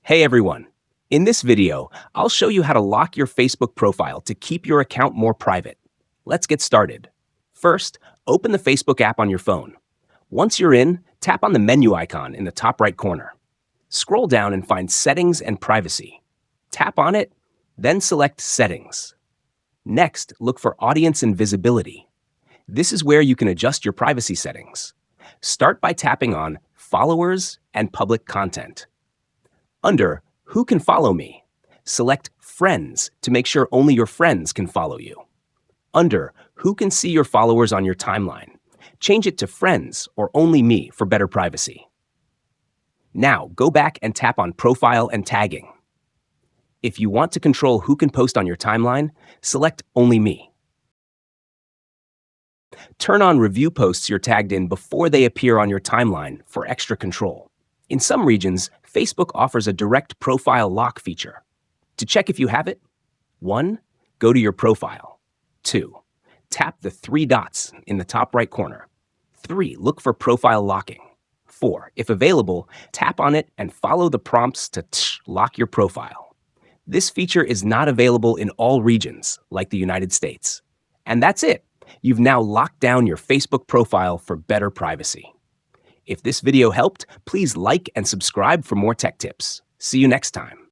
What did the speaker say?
Hey everyone! In this video, I'll show you how to lock your Facebook profile to keep your account more private. Let's get started. First, open the Facebook app on your phone. Once you're in, tap on the menu icon in the top right corner. Scroll down and find Settings and Privacy. Tap on it, then select Settings. Next, look for Audience and Visibility. This is where you can adjust your privacy settings. Start by tapping on Followers and Public Content. Under Who Can Follow Me, select Friends to make sure only your friends can follow you. Under Who Can See Your Followers on Your Timeline, change it to Friends or Only Me for better privacy. Now, go back and tap on Profile and Tagging. If you want to control who can post on your timeline, select Only Me. Turn on review posts you're tagged in before they appear on your timeline for extra control. In some regions, Facebook offers a direct profile lock feature. To check if you have it, 1. Go to your profile. 2. Tap the 3 dots in the top right corner. 3. Look for profile locking. 4. If available, tap on it and follow the prompts to lock your profile. This feature is not available in all regions, like the United States. And that's it. You've now locked down your Facebook profile for better privacy. If this video helped, please like and subscribe for more tech tips. See you next time.